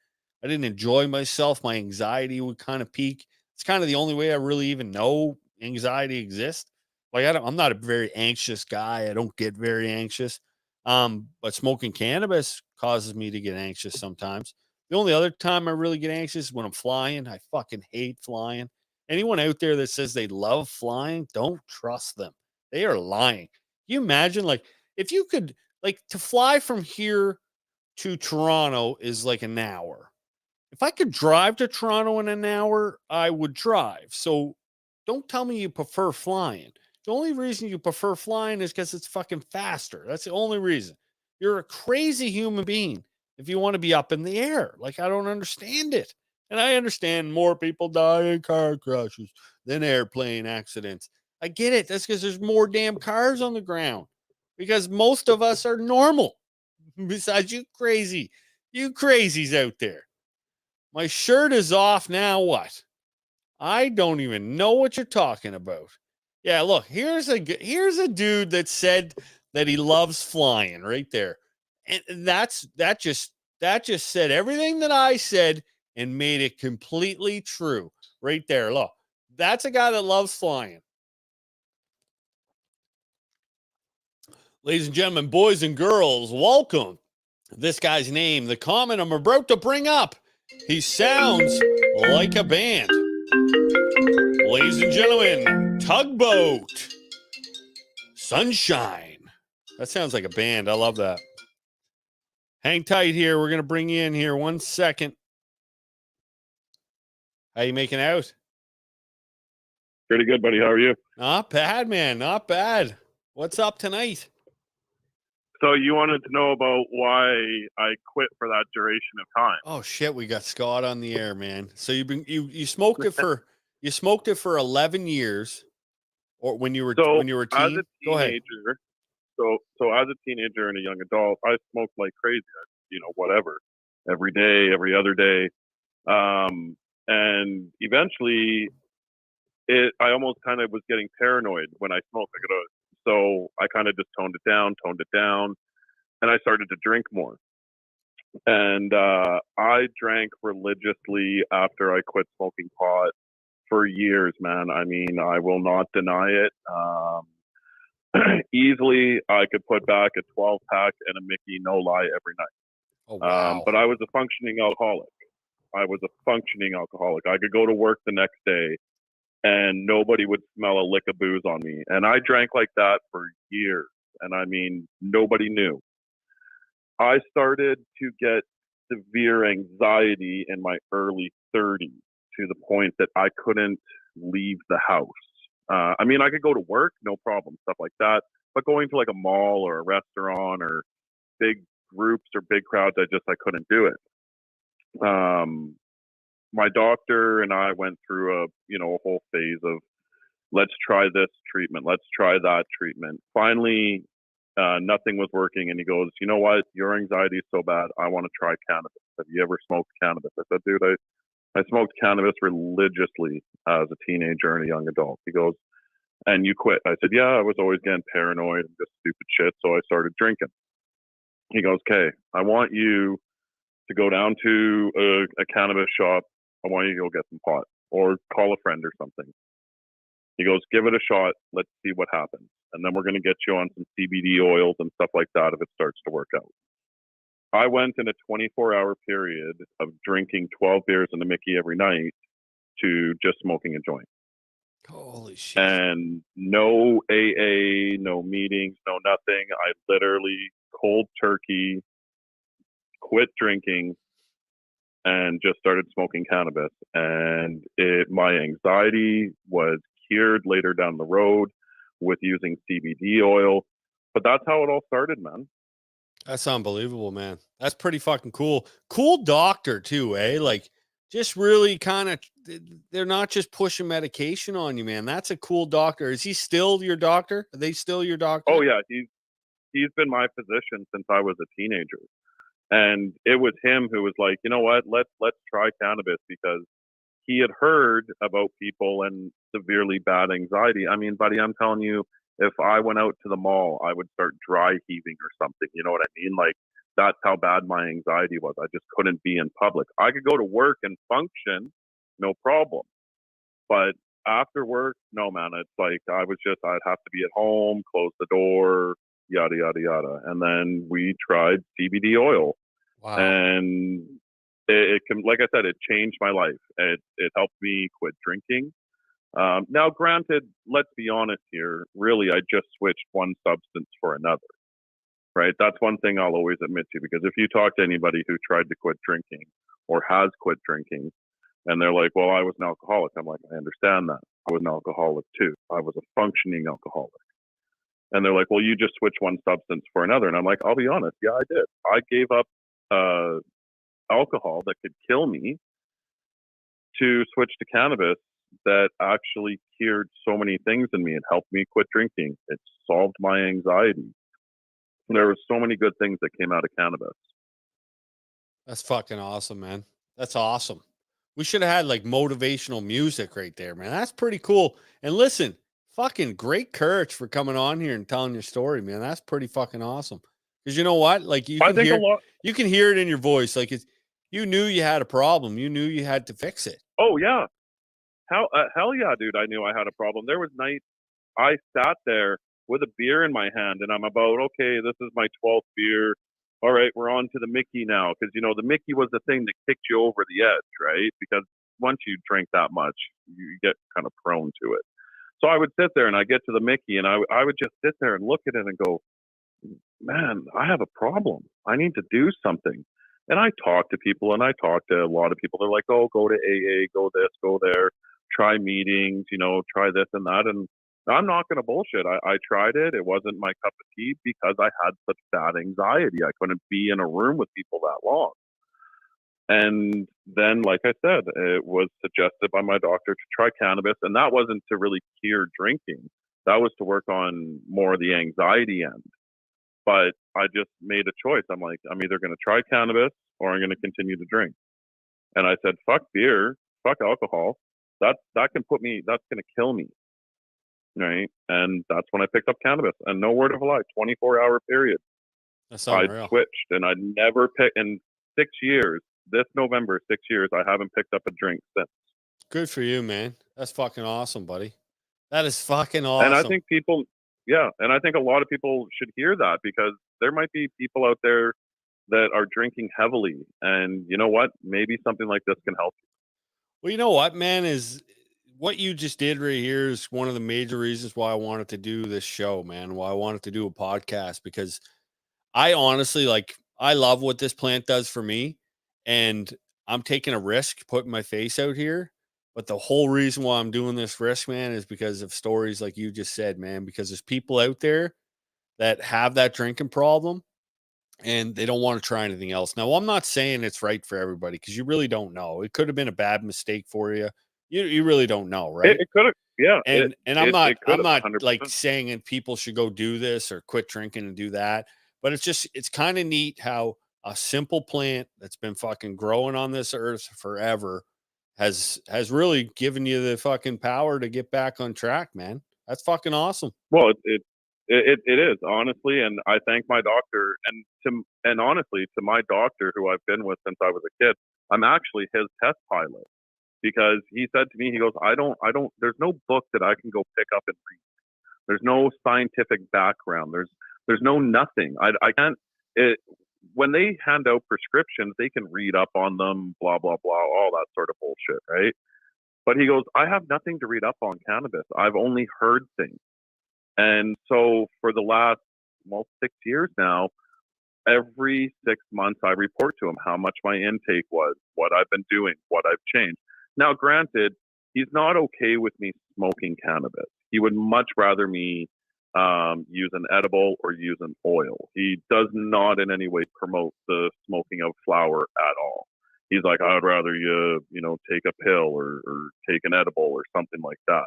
I didn't enjoy myself. My anxiety would kind of peak. It's kind of the only way I really even know anxiety exists. Like, I'm not a very anxious guy. I don't get very anxious. But smoking cannabis causes me to get anxious sometimes. The only other time I really get anxious is when I'm flying. I fucking hate flying. Anyone out there that says they love flying, don't trust them. They are lying. Can you imagine, like, if you could, like, to fly from here to Toronto is like an hour. If I could drive to Toronto in an hour, I would drive. So don't tell me you prefer flying. The only reason you prefer flying is because it's fucking faster. That's the only reason. You're a crazy human being if you want to be up in the air. Like, I don't understand it. And I understand more people die in car crashes than airplane accidents. I get it. That's because there's more damn cars on the ground. Because most of us are normal. Besides you crazies out there. My shirt is off now. What? I don't even know what you're talking about. Yeah, look, here's a dude that said that he loves flying right there. And that just said everything that I said and made it completely true right there. Look, that's a guy that loves flying. Ladies and gentlemen, boys and girls, welcome. This guy's name, the comment I'm about to bring up. He sounds like a band. Ladies and gentlemen, Tugboat. Sunshine. That sounds like a band. I love that. Hang tight here. We're going to bring you in here 1 second. How you making out? Pretty good, buddy. How are you? Not bad, man. Not bad. What's up tonight? So you wanted to know about why I quit for that duration of time. Oh shit, we got Scott on the air, man. So you smoked it for 11 years, or when you were a teen? As a teenager, Go ahead. So as a teenager and a young adult, I smoked like crazy. Whatever, every day, every other day, and eventually, I almost kind of was getting paranoid when I smoked. So I kind of just toned it down, and I started to drink more. And I drank religiously after I quit smoking pot for years, man. I mean, I will not deny it. Easily, I could put back a 12-pack and a Mickey, no lie, every night. Oh, wow. But I was a functioning alcoholic. I could go to work the next day and nobody would smell a lick of booze on me. And I drank like that for years. And I mean, nobody knew. I started to get severe anxiety in my early 30s to the point that I couldn't leave the house. I mean, I could go to work, no problem, stuff like that. But going to like a mall or a restaurant or big groups or big crowds, I couldn't do it. My doctor and I went through a whole phase of let's try this treatment, let's try that treatment. Finally, nothing was working, and he goes, you know what? Your anxiety is so bad. I want to try cannabis. Have you ever smoked cannabis? I said, dude, I smoked cannabis religiously as a teenager and a young adult. He goes, and you quit. I said, yeah, I was always getting paranoid and just stupid shit, so I started drinking. He goes, okay, I want you to go down to a cannabis shop. I want you to go get some pot or call a friend or something. He goes, give it a shot. Let's see what happens. And then we're going to get you on some CBD oils and stuff like that if it starts to work out. I went in a 24-hour period of drinking 12 beers and a Mickey every night to just smoking a joint. Holy shit. And no AA, no meetings, no nothing. I literally cold turkey quit drinking and just started smoking cannabis. And my anxiety was cured later down the road with using CBD oil. But that's how it all started, man. That's unbelievable, man. That's pretty fucking cool. Cool doctor too, eh? Like, just really kind of, they're not just pushing medication on you, man. That's a cool doctor. Is he still your doctor? Are they still your doctor? Oh yeah, he's been my physician since I was a teenager. And it was him who was like, you know what, let's try cannabis, because he had heard about people and severely bad anxiety. I mean, buddy, I'm telling you, if I went out to the mall, I would start dry heaving or something. You know what I mean? Like, that's how bad my anxiety was. I just couldn't be in public. I could go to work and function, no problem. But after work, no, man, it's like I'd have to be at home, close the door, yada, yada, yada. And then we tried CBD oil. Wow. And it can, like I said, it changed my life. It helped me quit drinking. Now, granted, let's be honest here. Really, I just switched one substance for another, right? That's one thing I'll always admit to, because if you talk to anybody who tried to quit drinking or has quit drinking, and they're like, well, I was an alcoholic. I'm like, I understand that. I was an alcoholic too. I was a functioning alcoholic. And they're like, well, you just switched one substance for another. And I'm like, I'll be honest. Yeah, I did. I gave up alcohol that could kill me to switch to cannabis that actually cured so many things in me. It helped me quit drinking. It solved my anxiety. There were so many good things that came out of cannabis. That's fucking awesome, man. That's awesome. We should have had like motivational music right there, man. That's pretty cool. And listen, fucking great courage for coming on here and telling your story, man. That's pretty fucking awesome. Because you know what? Like, you can hear it in your voice. Like, you knew you had a problem. You knew you had to fix it. Oh yeah. Hell yeah, dude. I knew I had a problem. There was nights I sat there with a beer in my hand and I'm about, okay, this is my 12th beer. All right, we're on to the Mickey now. Because, you know, the Mickey was the thing that kicked you over the edge, right? Because once you drink that much, you get kind of prone to it. So I would sit there and I get to the Mickey and I would just sit there and look at it and go, man, I have a problem. I need to do something. And I talk to people and I talk to a lot of people. They're like, oh, go to AA, go this, go there, try meetings, you know, try this and that. And I'm not going to bullshit. I tried it. It wasn't my cup of tea because I had such bad anxiety. I couldn't be in a room with people that long. And then, like I said, it was suggested by my doctor to try cannabis. And that wasn't to really cure drinking. That was to work on more of the anxiety end. But I just made a choice. I'm like, I'm either going to try cannabis or I'm going to continue to drink. And I said, fuck beer, fuck alcohol. That's going to kill me. Right. And that's when I picked up cannabis. And no word of a lie, 24-hour period. That's unreal. I switched and I'd never picked in 6 years. This November, 6 years, I haven't picked up a drink since. Good for you, man. That's fucking awesome, buddy. That is fucking awesome. And I think I think a lot of people should hear that, because there might be people out there that are drinking heavily. And you know what? Maybe something like this can help you. Well, you know what, man, is what you just did right here is one of the major reasons why I wanted to do this show, man, why I wanted to do a podcast, because I honestly, like, I love what this plant does for me, and I'm taking a risk putting my face out here. But the whole reason why I'm doing this risk, man, is because of stories like you just said, man, because there's people out there that have that drinking problem and they don't want to try anything else. Now, I'm not saying it's right for everybody, because you really don't know. It could have been a bad mistake for you. You really don't know, right? It could have, yeah. And I'm not 100%. like saying that people should go do this or quit drinking and do that, but it's kind of neat how a simple plant that's been fucking growing on this earth forever has really given you the fucking power to get back on track, man. That's fucking awesome. Well, it is, honestly, and I thank my doctor, and honestly, to my doctor who I've been with since I was a kid. I'm actually his test pilot, because he said to me, he goes, I don't, there's no book that I can go pick up and read. There's no scientific background. There's no nothing. I can't. When they hand out prescriptions, they can read up on them, blah blah blah, all that sort of bullshit, right? But he goes, I have nothing to read up on cannabis. I've only heard things. And so for the last 6 years now, every 6 months I report to him how much my intake was, what I've been doing, what I've changed. Now, granted, he's not okay with me smoking cannabis. He would much rather me use an edible or use an oil. He does not in any way promote the smoking of flower at all. He's like, I'd rather you take a pill or take an edible or something like that.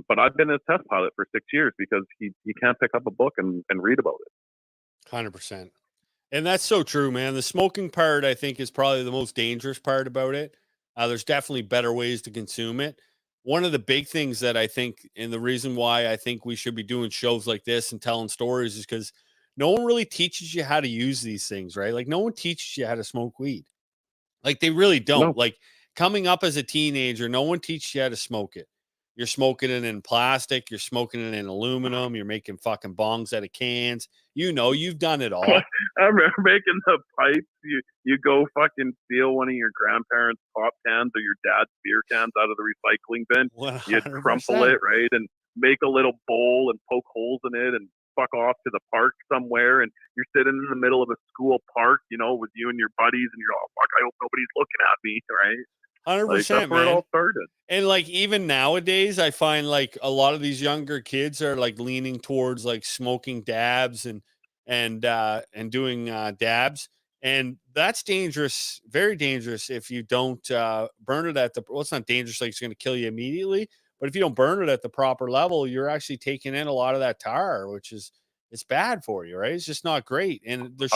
But I've been a test pilot for 6 years because he can't pick up a book and read about it. 100%. And that's so true, man. The smoking part, I think, is probably the most dangerous part about it. There's definitely better ways to consume it. One of the big things that I think, and the reason why I think we should be doing shows like this and telling stories, is because no one really teaches you how to use these things, right? Like, no one teaches you how to smoke weed. Like, they really don't. No. Like, coming up as a teenager, no one teaches you how to smoke it. You're smoking it in plastic. You're smoking it in aluminum. You're making fucking bongs out of cans. You've done it all. I remember making the pipes. You go fucking steal one of your grandparents' pop cans or your dad's beer cans out of the recycling bin. 100%. You'd crumple it, right, and make a little bowl and poke holes in it and fuck off to the park somewhere. And you're sitting in the middle of a school park, with you and your buddies, and you're all, fuck, I hope nobody's looking at me, right? 100%, that's where man. it all started. And like, even nowadays, I find like a lot of these younger kids are like leaning towards like smoking dabs and doing dabs, and that's dangerous, very dangerous if you don't burn it at the. Well, it's not dangerous like it's going to kill you immediately, but if you don't burn it at the proper level, you're actually taking in a lot of that tar, which is it's bad for you, right? It's just not great, and there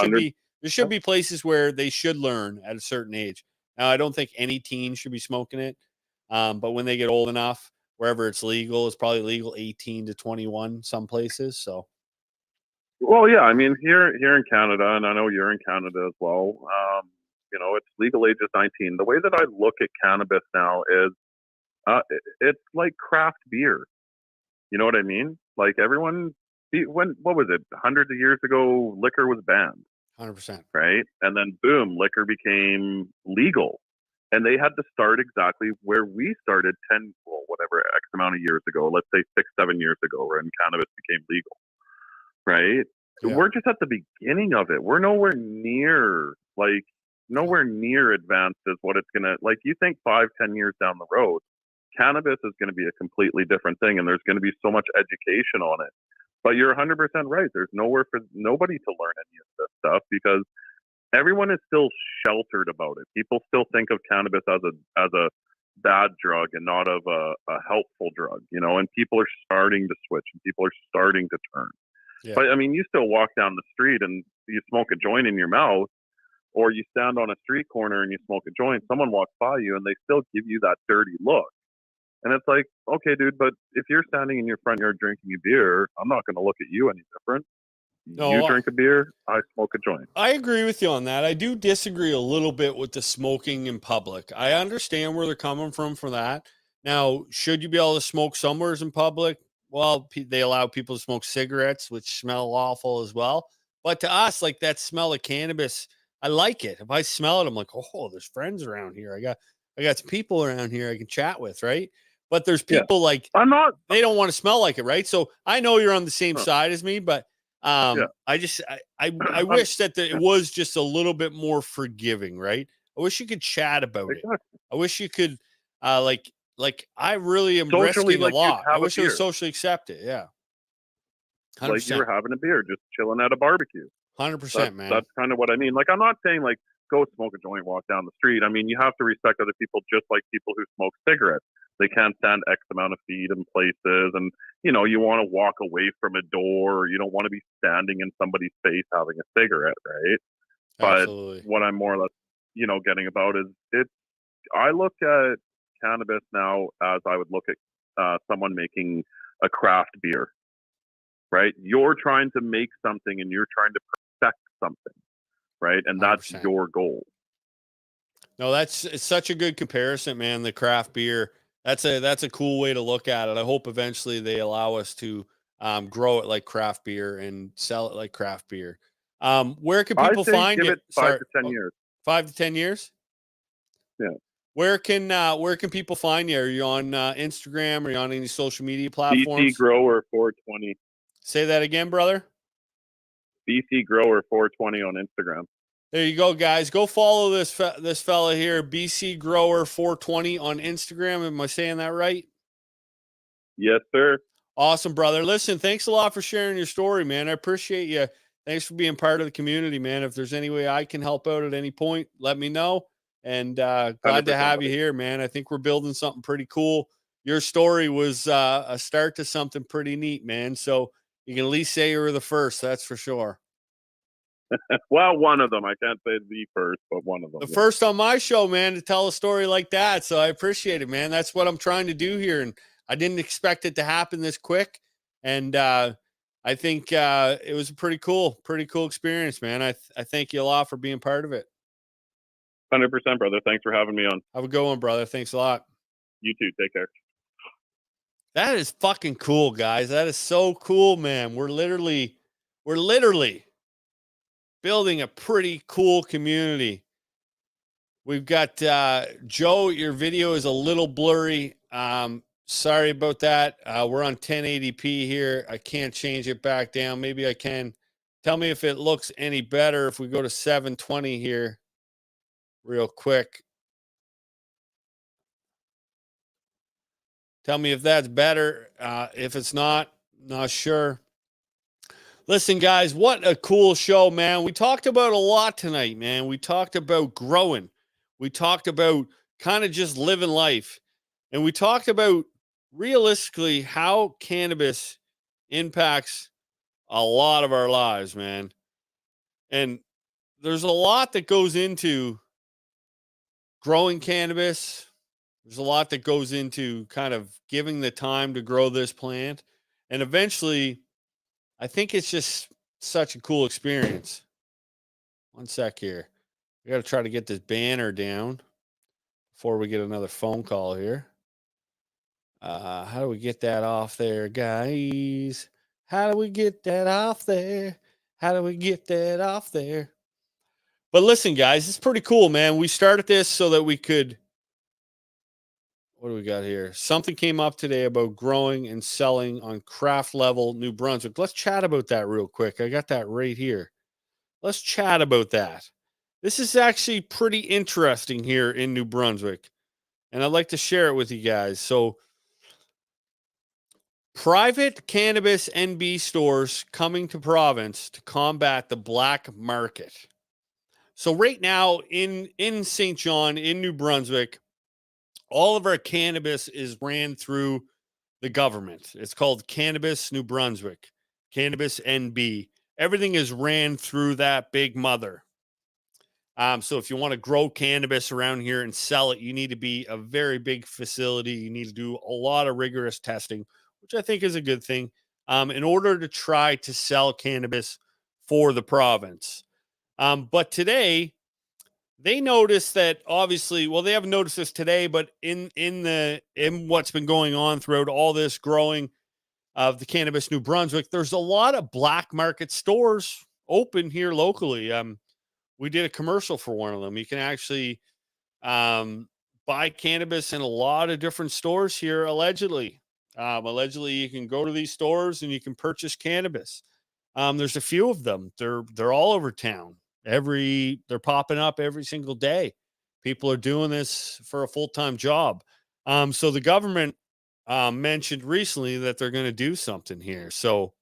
should be places where they should learn at a certain age. Now, I don't think any teen should be smoking it. But when they get old enough, wherever it's legal, it's probably legal 18 to 21, some places. So, well, yeah, I mean, here in Canada, and I know you're in Canada as well. It's legal age is 19. The way that I look at cannabis now is, it's like craft beer. You know what I mean? Like, everyone, what was it? Hundreds of years ago, liquor was banned. 100%. Right? And then boom, liquor became legal. And they had to start exactly where we started X amount of years ago, let's say 6-7 years ago, when cannabis became legal. Right? Yeah. We're just at the beginning of it. We're nowhere near advanced as what it's gonna, like, you think 5-10 years down the road, cannabis is going to be a completely different thing, and there's going to be so much education on it. But you're 100% right. There's nowhere for nobody to learn any of this stuff because everyone is still sheltered about it. People still think of cannabis as a bad drug and not of a helpful drug, and people are starting to switch and people are starting to turn. Yeah. But I mean, you still walk down the street and you smoke a joint in your mouth, or you stand on a street corner and you smoke a joint, someone walks by you and they still give you that dirty look. And it's like, okay, dude, but if you're standing in your front yard drinking a beer, I'm not going to look at you any different. No, you drink a beer, I smoke a joint. I agree with you on that. I do disagree a little bit with the smoking in public. I understand where they're coming from for that. Now, should you be able to smoke somewhere in public? Well, they allow people to smoke cigarettes, which smell awful as well. But to us, like, that smell of cannabis, I like it. If I smell it, I'm like, oh, there's friends around here. I got some people around here I can chat with, right? But there's people like they don't want to smell like it, right? So I know you're on the same side as me, but I wish that it was just a little bit more forgiving, right? I wish you could chat about it. I wish you could like I really am risking a lot. I wish it was socially accepted. Yeah. 100%. Like you were having a beer, just chilling at a barbecue. 100%, man. That's kind of what I mean. Like, I'm not saying like go smoke a joint, walk down the street. I mean, you have to respect other people just like people who smoke cigarettes. They can't stand X amount of feet in places. And, you want to walk away from a door, or you don't want to be standing in somebody's face having a cigarette, right? Absolutely. But what I'm more or less, getting about is I look at cannabis now as I would look at someone making a craft beer, right? You're trying to make something and you're trying to perfect something, right? And that's 100%. your goal. No, it's such a good comparison, man. The craft beer. That's a cool way to look at it. I hope eventually they allow us to grow it like craft beer and sell it like craft beer. Where can I people say find give you? it 5 to 10 years. 5 to 10 years. Yeah. Where can people find you? Are you on Instagram? Are you on any social media BC platforms? Grower 420. Say that again, brother. BC Grower 420 on Instagram. There you go, guys. Go follow this fella here, BC Grower 420 on Instagram. Am I saying that right? Yes, sir. Awesome, brother. Listen, thanks a lot for sharing your story, man. I appreciate you. Thanks for being part of the community, man. If there's any way I can help out at any point, let me know. And glad to have you here, man. I think we're building something pretty cool. Your story was a start to something pretty neat, man. So you can at least say you were the first. That's for sure. Well, one of them. I can't say the first, but one of them. The first on my show, man, to tell a story like that. So I appreciate it, man. That's what I'm trying to do here. And I didn't expect it to happen this quick. And I think it was a pretty cool experience, man. I thank you a lot for being part of it. 100%, brother. Thanks for having me on. Have a good one, brother. Thanks a lot. You too. Take care. That is fucking cool, guys. That is so cool, man. We're literally building a pretty cool community. We've got Joe. Your video is a little blurry. Sorry about that. We're on 1080p here. I can't change it back down. Maybe I can. Tell me if it looks any better if we go to 720 here real quick. Tell me if that's better. If it's not sure. Listen, guys, what a cool show, man. We talked about a lot tonight, man. We talked about growing. We talked about kind of just living life. And we talked about realistically how cannabis impacts a lot of our lives, man. And there's a lot that goes into growing cannabis. There's a lot that goes into kind of giving the time to grow this plant. And eventually, I think it's just such a cool experience. One sec here. We got to try to get this banner down before we get another phone call here. How do we get that off there, guys? How do we get that off there? How do we get that off there? But listen, guys, it's pretty cool, man. We started this so that we could. What do we got here? Something came up today about growing and selling on craft level New Brunswick. Let's chat about that real quick. I got that right here. Let's chat about that. This is actually pretty interesting here in New Brunswick, and I'd like to share it with you guys. So, private cannabis NB stores coming to province to combat the black market. So right now in St. John, in New Brunswick, all of our cannabis is ran through the government. It's called Cannabis New Brunswick, Cannabis NB. Everything is ran through that big mother. So if you want to grow cannabis around here and sell it, you need to be a very big facility. You need to do a lot of rigorous testing, which I think is a good thing, in order to try to sell cannabis for the province. But today, they noticed that obviously, well, they haven't noticed this today, but in what's been going on throughout all this growing of the Cannabis New Brunswick, there's a lot of black market stores open here locally. We did a commercial for one of them. You can actually buy cannabis in a lot of different stores here, allegedly. Allegedly, you can go to these stores and you can purchase cannabis. There's a few of them. They're all over town. They're popping up every single day. People are doing this for a full-time job. So the government mentioned recently that they're going to do something here. So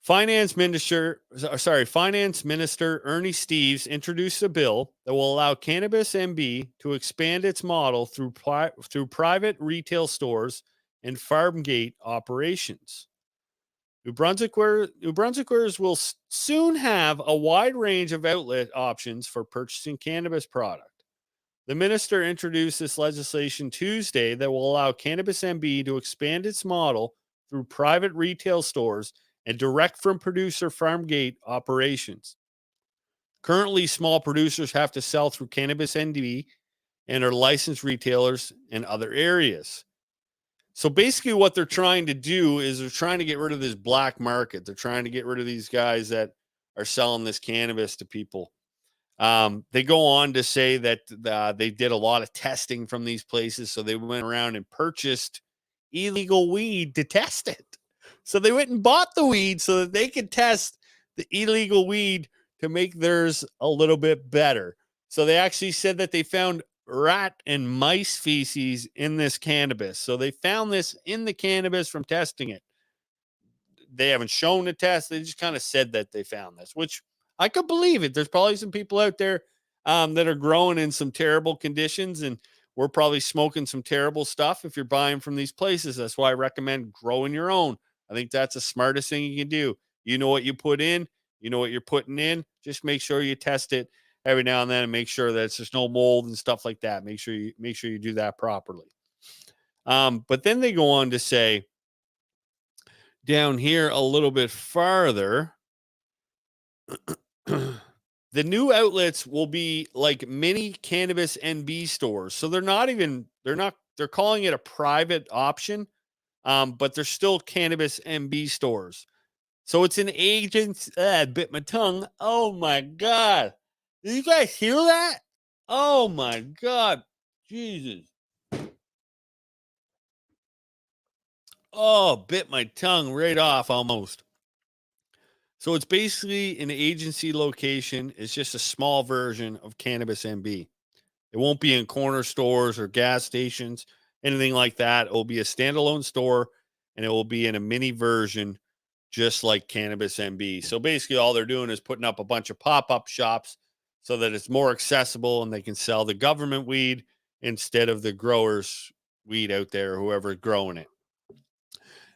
Finance Minister Ernie Steeves introduced a bill that will allow Cannabis NB to expand its model through private retail stores and farm gate operations. New Brunswickers will soon have a wide range of outlet options for purchasing cannabis product. The minister introduced this legislation Tuesday that will allow Cannabis MB to expand its model through private retail stores and direct from producer farm gate operations. Currently, small producers have to sell through Cannabis MB and are licensed retailers in other areas. So basically what they're trying to do is they're trying to get rid of this black market. They're trying to get rid of these guys that are selling this cannabis to people. They go on to say that they did a lot of testing from these places. So they went around and purchased illegal weed to test it. So they went and bought the weed so that they could test the illegal weed to make theirs a little bit better. So they actually said that they found rat and mice feces in this cannabis. So they found this in the cannabis from testing it. They haven't shown the test. They just kind of said that they found this, which I could believe it. There's probably some people out there that are growing in some terrible conditions, and we're probably smoking some terrible stuff if you're buying from these places. That's why I recommend growing your own. I think that's the smartest thing you can do. You know what you put in, you know what you're putting in. Just make sure you test it every now and then and make sure that there's no mold and stuff like that. Make sure you do that properly. But then they go on to say down here a little bit farther, the new outlets will be like mini Cannabis NB stores. So they're calling it a private option, but they're still Cannabis NB stores. So it's an agent. I bit my tongue. Oh my God. Did you guys hear that? Oh my God. Jesus. Oh, bit my tongue right off almost. So it's basically an agency location. It's just a small version of Cannabis MB. It won't be in corner stores or gas stations, anything like that. It will be a standalone store, and it will be in a mini version, just like Cannabis MB. So basically all they're doing is putting up a bunch of pop-up shops so that it's more accessible and they can sell the government weed instead of the growers' weed out there, whoever's growing it.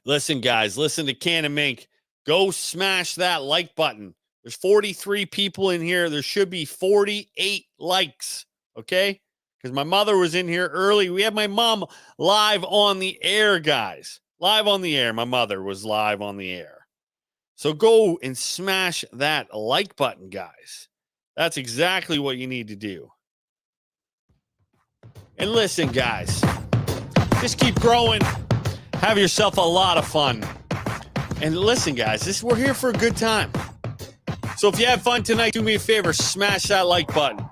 Listen, guys, listen to Canna Mink. Go smash that like button. There's 43 people in here. There should be 48 likes, okay? Because my mother was in here early. We have my mom live on the air, guys. Live on the air. My mother was live on the air. So go and smash that like button, guys. That's exactly what you need to do. And listen, guys, just keep growing. Have yourself a lot of fun. And listen, guys, we're here for a good time. So if you had fun tonight, do me a favor, smash that like button.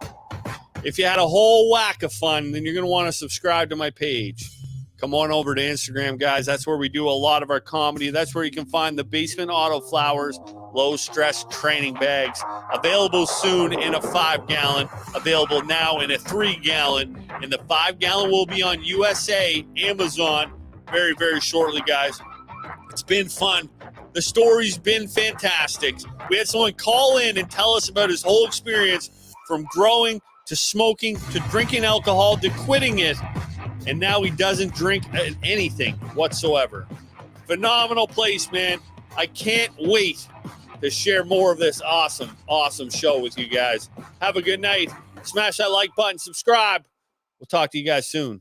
If you had a whole whack of fun, then you're going to want to subscribe to my page. Come on over to Instagram, guys. That's where we do a lot of our comedy. That's where you can find the Basement Auto Flowers low-stress training bags. Available soon in a 5-gallon. Available now in a 3-gallon. And the 5-gallon will be on USA, Amazon, very, very shortly, guys. It's been fun. The story's been fantastic. We had someone call in and tell us about his whole experience from growing to smoking to drinking alcohol to quitting it. And now he doesn't drink anything whatsoever. Phenomenal place, man. I can't wait to share more of this awesome, awesome show with you guys. Have a good night. Smash that like button. Subscribe. We'll talk to you guys soon.